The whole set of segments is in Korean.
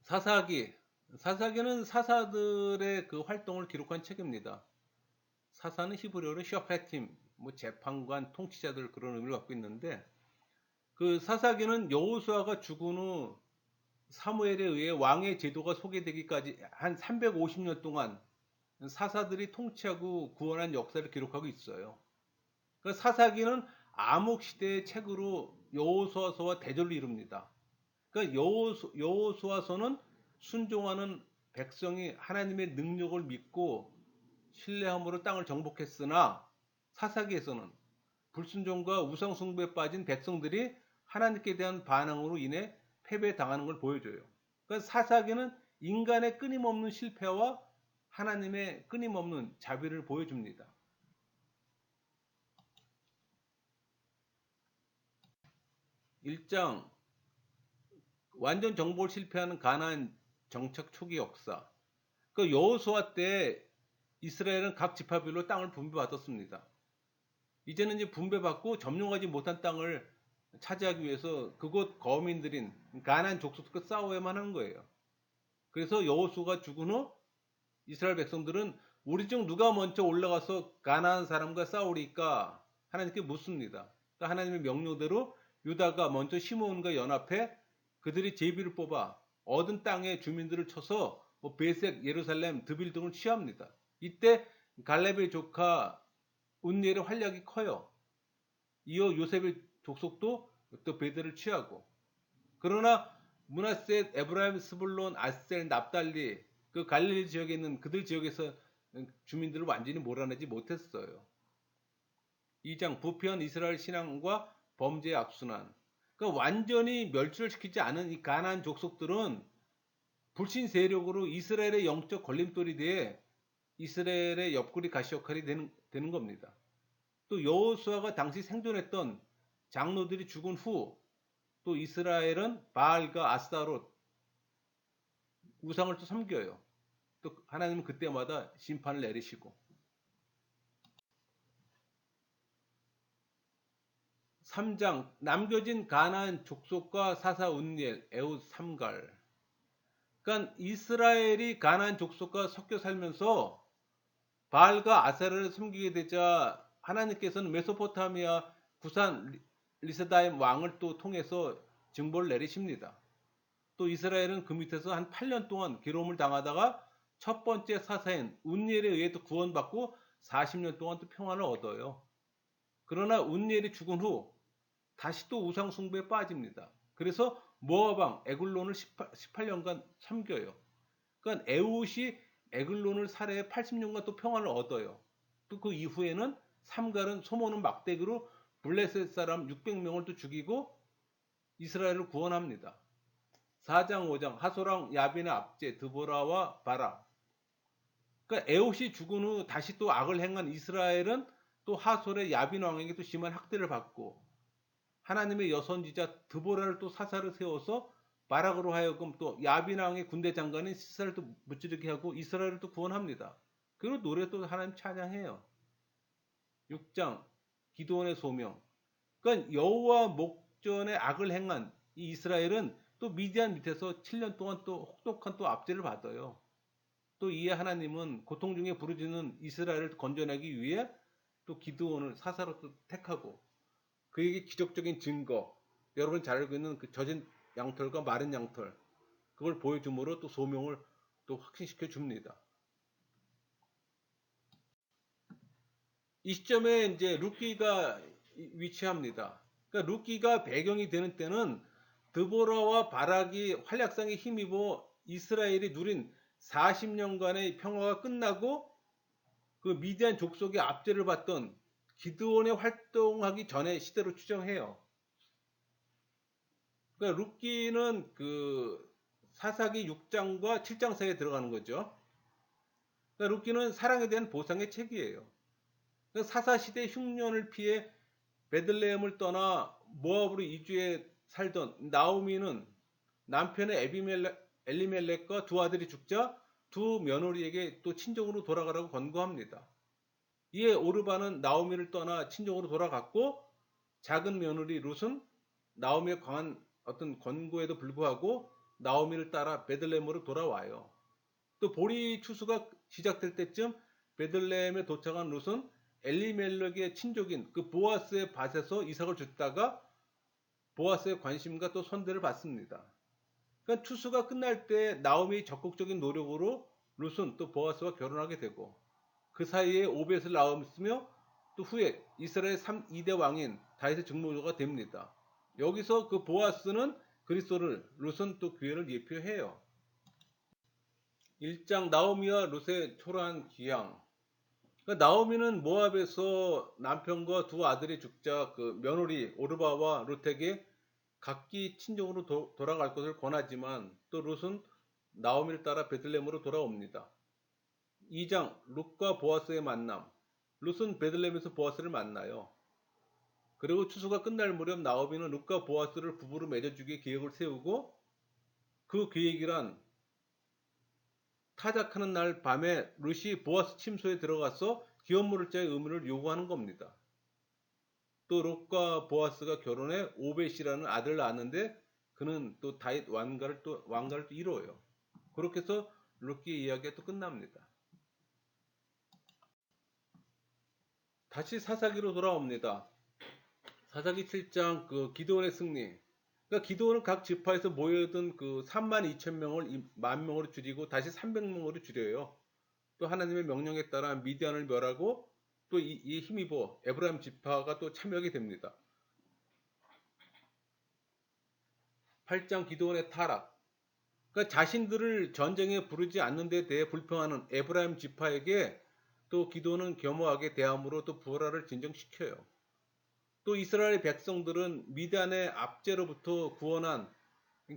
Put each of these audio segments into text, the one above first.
사사기. 사사기는 사사들의 그 활동을 기록한 책입니다. 사사는 히브리어로 셔페팀, 뭐 재판관, 통치자들 그런 의미를 갖고 있는데 그 사사기는 여호수아가 죽은 후 사무엘에 의해 왕의 제도가 소개되기까지 한 350년 동안 사사들이 통치하고 구원한 역사를 기록하고 있어요. 그 사사기는 암흑 시대의 책으로 여호수아서와 대조를 이룹니다. 그러니까 여호수아서는 순종하는 백성이 하나님의 능력을 믿고 신뢰함으로 땅을 정복했으나 사사기에서는 불순종과 우상 숭배에 빠진 백성들이 하나님께 대한 반항으로 인해 패배당하는 걸 보여줘요. 그러니까 사사기는 인간의 끊임없는 실패와 하나님의 끊임없는 자비를 보여줍니다. 1장 완전 정복을 실패하는 가나안 정착 초기 역사. 그 여호수아 때 이스라엘은 각 지파별로 땅을 분배받았습니다. 이제는 이제 분배받고 점령하지 못한 땅을 차지하기 위해서 그곳 거민들인 가나안 족속과 싸워야만 하는 거예요. 그래서 여호수아가 죽은 후 이스라엘 백성들은 우리 중 누가 먼저 올라가서 가나안 사람과 싸우리까 하나님께 묻습니다. 그러니까 하나님의 명령대로 유다가 먼저 시므온과 연합해 그들이 제비를 뽑아 얻은 땅의 주민들을 쳐서 뭐 베색, 예루살렘, 드빌 등을 취합니다. 이때 갈렙의 조카 운니엘의 활약이 커요. 이어 요셉의 족속도 또 베델을 취하고. 그러나 므낫셋, 에브라임, 스불론, 아셀, 납달리 그 갈릴리 지역에 있는 그들 지역에서 주민들을 완전히 몰아내지 못했어요. 2장 부패한 이스라엘 신앙과 범죄의 악순환. 그러니까 완전히 멸출을 시키지 않은 이 가나안 족속들은 불신 세력으로 이스라엘의 영적 걸림돌이 돼 이스라엘의 옆구리 가시 역할이 되는 겁니다. 또 여호수아가 당시 생존했던 장로들이 죽은 후 또 이스라엘은 바알과 아스타롯 우상을 또 섬겨요. 또 하나님은 그때마다 심판을 내리시고 3장 남겨진 가나안 족속과 사사 운니엘 에웃 삼갈. 그러니까 이스라엘이 가나안 족속과 섞여 살면서 바알과 아세라를 섬기게 되자 하나님께서는 메소포타미아 구산 리스다임 왕을 또 통해서 징벌을 내리십니다. 또 이스라엘은 그 밑에서 한 8년 동안 괴로움을 당하다가 첫 번째 사사인 운니엘에 의해 또 구원받고 40년 동안 또 평안을 얻어요. 그러나 운니엘이 죽은 후 다시 또 우상 숭배에 빠집니다. 그래서 모압 왕 에글론을 18년간 섬겨요. 그러니까 에웃이 에글론을 살해해 80년간 또 평안을 얻어요. 또 그 이후에는 삼갈은 소모는 막대기로 블레셋 사람 600명을 또 죽이고 이스라엘을 구원합니다. 4장 5장 하소랑 야빈의 압제 드보라와 바라. 그러니까 에옷이 죽은 후 다시 또 악을 행한 이스라엘은 또 하솔의 야빈 왕에게 또 심한 학대를 받고 하나님의 여선지자 드보라를 또 사사를 세워서 바락으로 하여금 또 야빈 왕의 군대 장관인 시사를 또 무찌르게 하고 이스라엘을 또 구원합니다. 그리고 노래 또 하나님 찬양해요. 6장 기도원의 소명. 그러니까 여호와 목전에 악을 행한 이 이스라엘은 또 미디안 밑에서 7년 동안 또 혹독한 또 압제를 받아요. 또 이에 하나님은 고통 중에 부르짖는 이스라엘을 건져내기 위해 또 기드온을 사사로 또 택하고 그에게 기적적인 증거, 여러분 잘 알고 있는 그 젖은 양털과 마른 양털 그걸 보여줌으로 또 소명을 또 확신시켜 줍니다. 이 시점에 이제 룻기가 위치합니다. 그러니까 룻기가 배경이 되는 때는 드보라와 바락이 활약상에 힘입어 이스라엘이 누린 40년간의 평화가 끝나고 그 미디안 족속의 압제를 받던 기드온의 활동하기 전의 시대로 추정해요. 그러니까 룻기는 그 사사기 6장과 7장 사이에 들어가는 거죠. 그러니까 룻기는 사랑에 대한 보상의 책이에요. 그러니까 사사 시대 흉년을 피해 베들레헴을 떠나 모압으로 이주해 살던 나오미는 남편의 엘리멜렉과 두 아들이 죽자 두 며느리에게 또 친정으로 돌아가라고 권고합니다. 이에 오르바는 나오미를 떠나 친정으로 돌아갔고 작은 며느리 룻은 나오미의 강한 어떤 권고에도 불구하고 나오미를 따라 베들레헴으로 돌아와요. 또 보리 추수가 시작될 때쯤 베들레헴에 도착한 룻은 엘리멜렉의 친족인 그 보아스의 밭에서 이삭을 줍다가 보아스의 관심과 또 선대를 받습니다. 그러니까 추수가 끝날 때 나오미의 적극적인 노력으로 룻은 또 보아스와 결혼하게 되고 그 사이에 오벳을 낳았으며 또 후에 이스라엘 2대 왕인 다윗의 증모조가 됩니다. 여기서 그 보아스는 그리스도를, 룻은 또 교회를 예표해요. 1장 나오미와 룻의 초라한 귀양. 그러니까 나오미는 모압에서 남편과 두 아들이 죽자 그 며느리 오르바와 룻에게 각기 친정으로 돌아갈 것을 권하지만 또 룻은 나오미를 따라 베들레헴으로 돌아옵니다. 2장 룻과 보아스의 만남. 룻은 베들레헴에서 보아스를 만나요. 그리고 추수가 끝날 무렵 나오미는 룻과 보아스를 부부로 맺어주기에 계획을 세우고 그 계획이란 타작하는 날 밤에 룻이 보아스 침소에 들어가서 기업 물을 자의 의무를 요구하는 겁니다. 또 룻과 보아스가 결혼해 오벳이라는 아들을 낳았는데 그는 또 다윗 왕가를 또 이뤄요. 그렇게 해서 룻기의 이야기가 또 끝납니다. 다시 사사기로 돌아옵니다. 사사기 7장 그 기드온의 승리. 그러니까 기드온은 각 지파에서 모여든 그 32,000명을 10,000명으로 줄이고 다시 300명으로 줄여요. 또 하나님의 명령에 따라 미디안을 멸하고 또 이 힘입어 에브라임 지파가 또 참여하게 됩니다. 8장 기드온의 타락. 그러니까 자신들을 전쟁에 부르지 않는 데 대해 불평하는 에브라임 지파에게 또 기드온은 겸허하게 대함으로 또 부하를 진정시켜요. 또 이스라엘 백성들은 미디안의 압제로부터 구원한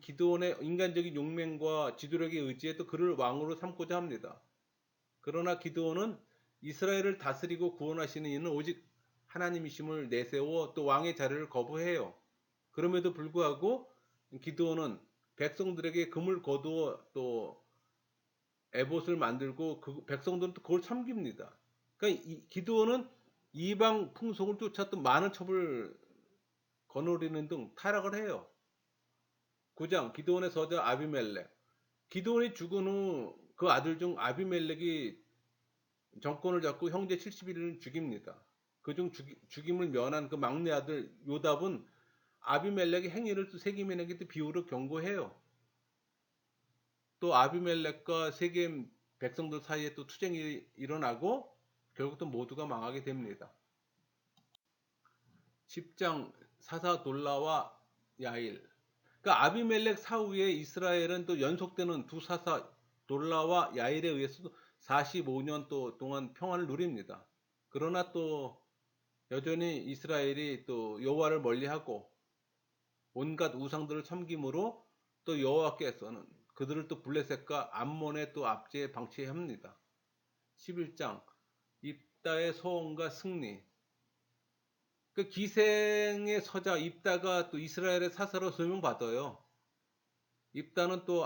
기드온의 인간적인 용맹과 지도력에 의지해 또 그를 왕으로 삼고자 합니다. 그러나 기드온은 이스라엘을 다스리고 구원하시는 이는 오직 하나님이심을 내세워 또 왕의 자리를 거부해요. 그럼에도 불구하고 기드온은 백성들에게 금을 거두어 또 에봇을 만들고 그 백성들은 또 그걸 섬깁니다. 그러니까 기드온은 이방 풍속을 쫓아 또 많은 첩을 거느리는 등 타락을 해요. 9장 기드온의 서자 아비멜렉. 기드온이 죽은 후 그 아들 중 아비멜렉이 정권을 잡고 형제 71을 죽입니다. 그중 죽임을 면한 그 막내 아들 요답은 아비멜렉의 행위를 또 세겜인에게 또 비유로 경고해요. 또 아비멜렉과 세겜 백성들 사이에 또 투쟁이 일어나고 결국 또 모두가 망하게 됩니다. 10장 사사 돌라와 야일. 그러니까 아비멜렉 사후에 이스라엘은 또 연속되는 두 사사 돌라와 야일에 의해서 45년 또 동안 평안을 누립니다. 그러나 또 여전히 이스라엘이 또 여호와를 멀리하고 온갖 우상들을 섬김으로 또 여호와께서는 그들을 또 블레셋과 암몬의 또 압제에 방치합니다. 11장 입다의 소원과 승리. 그 기생의 서자 입다가 또 이스라엘의 사사로 소명받아요. 입다는 또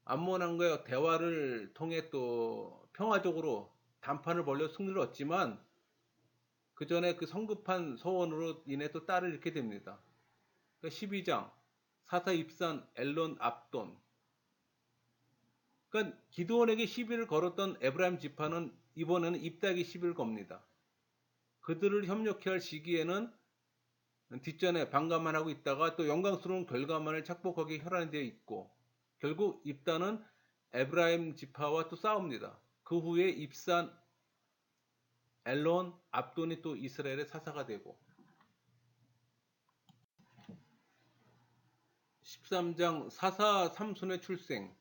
암몬왕과의 대화를 통해 또 평화적으로談판을 벌여 승리를 얻지만 그 전에 그 성급한 소원으로 인해 또 딸을 잃게 됩니다. 12장 사사 입산 엘론 압돈. 그러니까 기드온에게 시비를 걸었던 에브라임 지파는 이번에는 입다에게 시비를 겁니다. 그들을 협력해 할 시기에는 뒷전에 반감만 하고 있다가 또 영광스러운 결과만을 착복하게 혈안이 되어 있고 결국 입다는 에브라임 지파와 또 싸웁니다. 그 후에 입산 엘론 압돈이 또 이스라엘의 사사가 되고 13장 사사 삼손의 출생.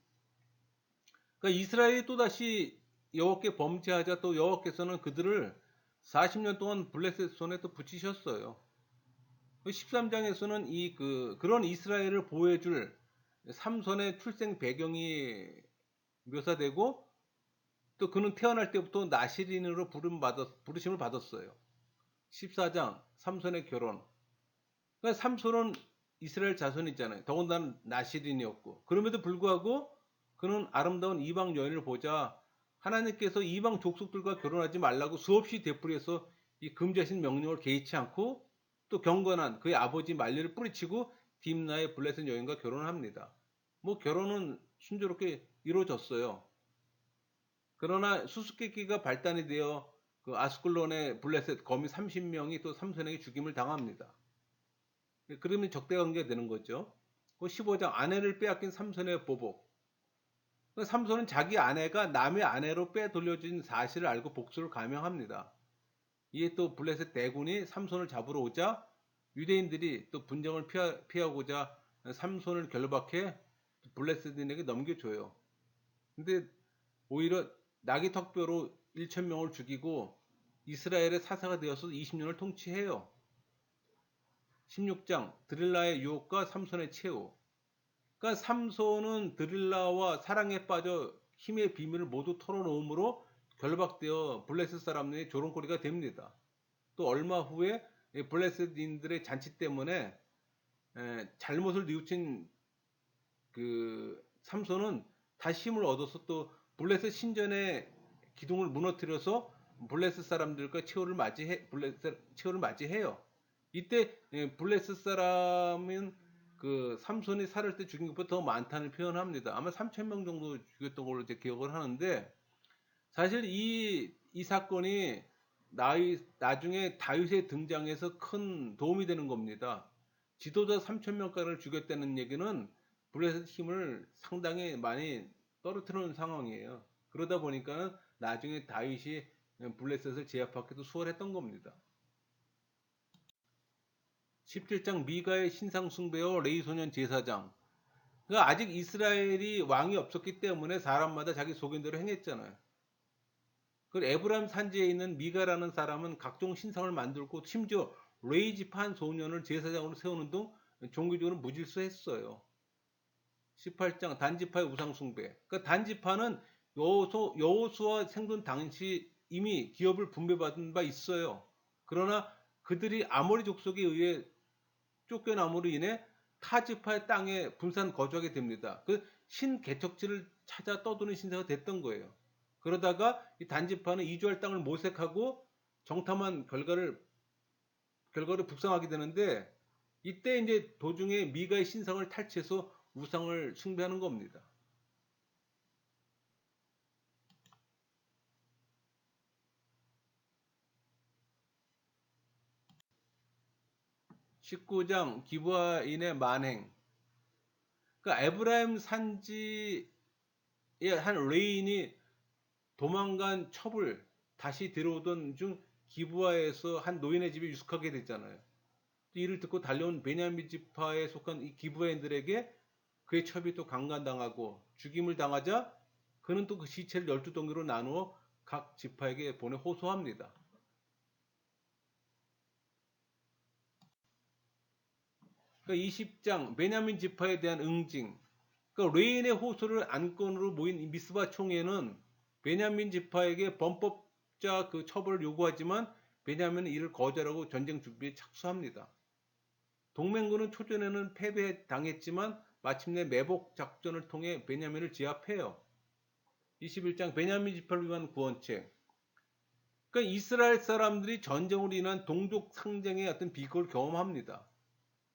그러니까 이스라엘이 또다시 여호와께 범죄하자 또 여호와께서는 그들을 40년 동안 블레셋 손에 또 붙이셨어요. 13장에서는 그런 이스라엘을 보호해줄 삼손의 출생 배경이 묘사되고 또 그는 태어날 때부터 나시린으로 부르심을 받았어요. 14장 삼손의 결혼. 그러니까 삼손은 이스라엘 자손이잖아요. 더군다나 나시린이었고 그럼에도 불구하고 그는 아름다운 이방 여인을 보자 하나님께서 이방 족속들과 결혼하지 말라고 수없이 되풀이해서 이 금지하신 명령을 개의치 않고 또 경건한 그의 아버지 말리를 뿌리치고 딥나의 블레셋 여인과 결혼을 합니다. 뭐 결혼은 순조롭게 이루어졌어요. 그러나 수수께끼가 발단이 되어 그 아스클론의 블레셋 거미 30명이 또 삼손에게 죽임을 당합니다. 그러면 적대 관계가 되는 거죠. 그 15장 아내를 빼앗긴 삼손의 보복. 그 삼손은 자기 아내가 남의 아내로 빼돌려진 사실을 알고 복수를 감행합니다. 이에 또 블레셋 대군이 삼손을 잡으러 오자 유대인들이 또 분쟁을 피하고자 삼손을 결박해 블레셋인에게 넘겨줘요. 근데 오히려 나귀 턱뼈로 1,000명을 죽이고 이스라엘의 사사가 되어서 20년을 통치해요. 16장 드릴라의 유혹과 삼손의 최후. 그러니까 삼손은 드릴라와 사랑에 빠져 힘의 비밀을 모두 털어놓음으로 결박되어 블레셋 사람들의 조롱거리가 됩니다. 또 얼마 후에 블레셋인들의 잔치 때문에 잘못을 뉘우친 그 삼손은 다시 힘을 얻어서 또 블레셋 신전의 기둥을 무너뜨려서 블레셋 사람들과 최후를 맞이해요. 이때 블레셋 사람은 그 삼손이 살을 때 죽인 것보다 더 많다는 표현을 합니다. 아마 3,000명 정도 죽였던 걸로 제 기억을 하는데 사실 이 사건이 나중에 다윗의 등장에서 큰 도움이 되는 겁니다. 지도자 3,000명가를 죽였다는 얘기는 블레셋 힘을 상당히 많이 떨어뜨리는 상황이에요. 그러다 보니까 나중에 다윗이 블레셋을 제압하기도 수월했던 겁니다. 17장 미가의 신상 숭배와 레위 소년 제사장. 그러니까 아직 이스라엘이 왕이 없었기 때문에 사람마다 자기 속인대로 행했잖아요. 그 에브라임 산지에 있는 미가라는 사람은 각종 신상을 만들고 심지어 레위 지파 한 소년을 제사장으로 세우는 등 종교적으로 무질서했어요. 18장 단지파의 우상 숭배. 그러니까 단지파는 여호수아 생존 당시 이미 기업을 분배받은 바 있어요. 그러나 그들이 아모리 족속에 의해 쫓겨남으로 인해 타 지파의 땅에 분산 거주하게 됩니다. 그 신개척지를 찾아 떠도는 신세가 됐던 거예요. 그러다가 이 단지파는 이주할 땅을 모색하고 정탐한 결과를 북상하게 되는데 이때 이제 도중에 미가의 신상을 탈취해서 우상을 숭배하는 겁니다. (19장) 기브아인의 만행. 그러니까 에브라임 산지의 한 레인이 도망간 첩을 다시 데려오던 중 기브아에서 한 노인의 집에 유숙하게 됐잖아요. 이를 듣고 달려온 베냐민 지파에 속한 이 기브아인들에게 그의 첩이 또 강간당하고 죽임을 당하자 그는 또 그 시체를 12덩이로 나누어 각 지파에게 보내 호소합니다. 그러니까 20장 베냐민 지파에 대한 응징. 그러니까 레인의 호소를 안건으로 모인 미스바 총회는 베냐민 지파에게 범법자 그 처벌을 요구하지만 베냐민은 이를 거절하고 전쟁 준비에 착수합니다. 동맹군은 초전에는 패배당했지만 마침내 매복 작전을 통해 베냐민을 제압해요. 21장 베냐민 지파를 위한 구원책. 그러니까 이스라엘 사람들이 전쟁으로 인한 동족 상쟁의 어떤 비극을 경험합니다.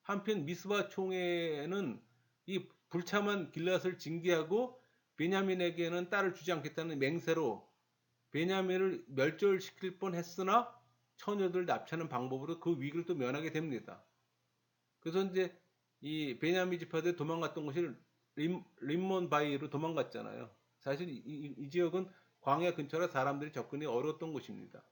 한편 미스바 총회는 이 불참한 길앗을 징계하고 베냐민에게는 딸을 주지 않겠다는 맹세로 베냐민을 멸절시킬 뻔했으나 처녀들 납치하는 방법으로 그 위기를 또 면하게 됩니다. 그래서 이제 이 베냐민 지파들이 도망갔던 곳이 림몬 바이로 도망갔잖아요. 사실 이 지역은 광야 근처라 사람들이 접근이 어려웠던 곳입니다.